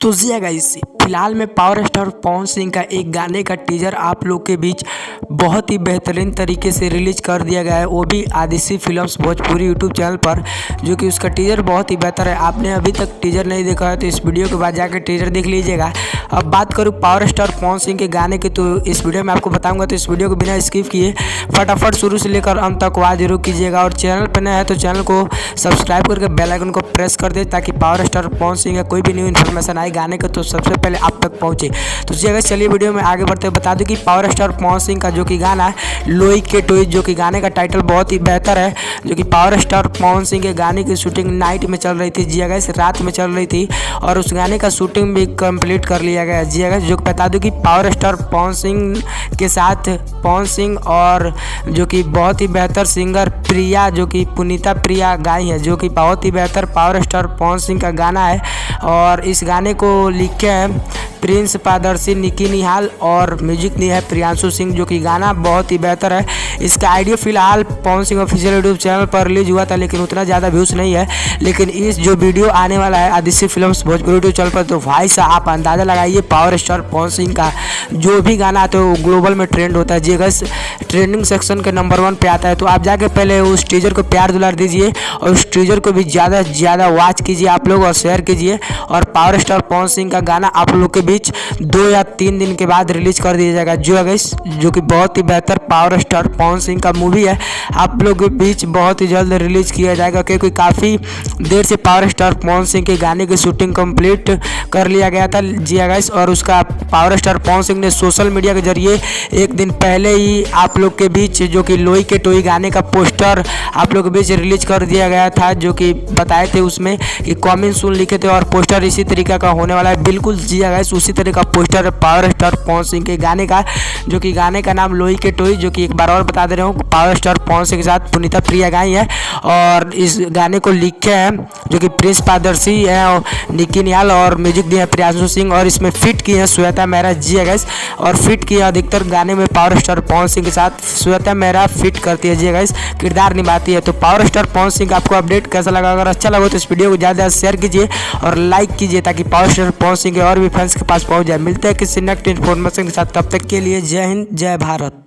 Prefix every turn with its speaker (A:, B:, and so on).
A: तो जी गाइस, फिलहाल में पावर स्टार पवन सिंह का एक गाने का टीजर आप लोग के बीच बहुत ही बेहतरीन तरीके से रिलीज कर दिया गया है, वो भी आदिशि फिल्म्स भोजपुरी यूट्यूब चैनल पर, जो कि उसका टीजर बहुत ही बेहतर है। आपने अभी तक टीजर नहीं देखा है तो इस वीडियो के बाद जाकर टीजर देख लीजिएगा। अब बात करूँ पावर स्टार पवन सिंह के गाने की, तो इस वीडियो में आपको बताऊँगा, तो इस वीडियो को बिना स्किप किए फटाफट शुरू से लेकर अंत तक आवाज़ जरूर कीजिएगा। और चैनल पर नया है तो चैनल को सब्सक्राइब करके बेल आइकन को प्रेस कर दे, ताकि पावर स्टार पवन सिंह का कोई भी न्यू इन्फॉर्मेशन आए गाने का तो सबसे पहले आप तक पहुंचे। तो चलिए वीडियो में आगे बढ़ते बता दूं कि पावर स्टार पवन सिंह का जो कि गाना है लोई के टोई, जो कि गाने का टाइटल बहुत ही बेहतर है, जो कि पावर स्टार पवन सिंह के गाने की शूटिंग नाइट में चल रही थी, जी गाइस, रात में चल रही थी, और उस गाने का शूटिंग भी कंप्लीट कर लिया गया, जी गाइस। जो बता दूं कि पावर स्टार पवन सिंह के साथ पवन सिंह और जो कि बहुत ही बेहतर सिंगर प्रिया, जो कि पुनीता प्रिया गाई है, जो कि बहुत ही बेहतर पावर स्टार पवन सिंह का गाना है। और इस गाने को लिखे हैं प्रिंस पारदर्शी, निकी निहाल, और म्यूजिक दी है प्रियांशु सिंह, जो कि गाना बहुत ही बेहतर है। इसका आइडियो फिलहाल Pawan Singh official YouTube channel पर रिलीज हुआ था, लेकिन उतना ज़्यादा व्यूज़ नहीं है। लेकिन इस जो वीडियो आने वाला है आदिशि फिल्म्स भोजपुरी यूट्यूब चैनल पर, तो भाई साहब आप अंदाज़ा लगाइए, पावर स्टार पवन सिंह का जो भी गाना आता है वो ग्लोबल में ट्रेंड होता है, जी गाइस, ट्रेंडिंग सेक्शन के नंबर 1 पे आता है। तो आप जाके पहले उस टीजर को प्यार दुलार दीजिए, और उस टीजर को भी ज़्यादा से ज़्यादा वॉच कीजिए आप लोग, और शेयर कीजिए। और पावर स्टार पवन सिंह का गाना आप लोग के बीच 2 या 3 दिन के बाद रिलीज कर दिया जाएगा, जो गाइस, जो कि बहुत ही बेहतर पावर स्टार पवन सिंह का मूवी है, आप लोग के बीच बहुत ही जल्द रिलीज किया जाएगा, क्योंकि काफ़ी देर से पावर स्टार पवन सिंह के गाने की शूटिंग कंप्लीट कर लिया गया था, जी गाइस। और उसका पावर स्टार पवन सिंह ने सोशल मीडिया के जरिए एक दिन पहले ही आप लोग के बीच जो कि लोई के टोई गाने का पोस्टर आप लोग के बीच रिलीज कर दिया गया था, जो कि बताए थे उसमें कि कमिंग सून लिखे थे, और पोस्टर इसी तरीके का होने वाला है, बिल्कुल जी गाइस, उसी तरह का पोस्टर है पावर स्टार पवन सिंह के गाने का, जो कि गाने का नाम लोई के टोई, जो कि एक बार और बता दे रहा हूँ, पावर स्टार पवन सिंह के साथ पुनीता प्रिया गाई है। और इस गाने को लिखे हैं जो कि प्रिंस पारदर्शी है, और निकी निहाल, और म्यूजिक दिया है प्रियांशु सिंह, और इसमें फिट की है श्वेता मेहरा, जी गाइस। और फिट किया अधिकतर गाने में पावर स्टार पवन सिंह के साथ श्वेता मेहरा फिट करती है, जी गाइस, किरदार निभाती है। तो पावर स्टार पवन सिंह का आपको अपडेट कैसा लगा? अगर अच्छा लगा तो इस वीडियो को ज़्यादा शेयर कीजिए और लाइक कीजिए, ताकि पावर स्टार पवन सिंह के और भी फैंस के पास पहुंच जाए। मिलते हैं किसी नेक्स्ट इन्फॉर्मेशन के साथ, तब तक के लिए जय हिंद, जय भारत।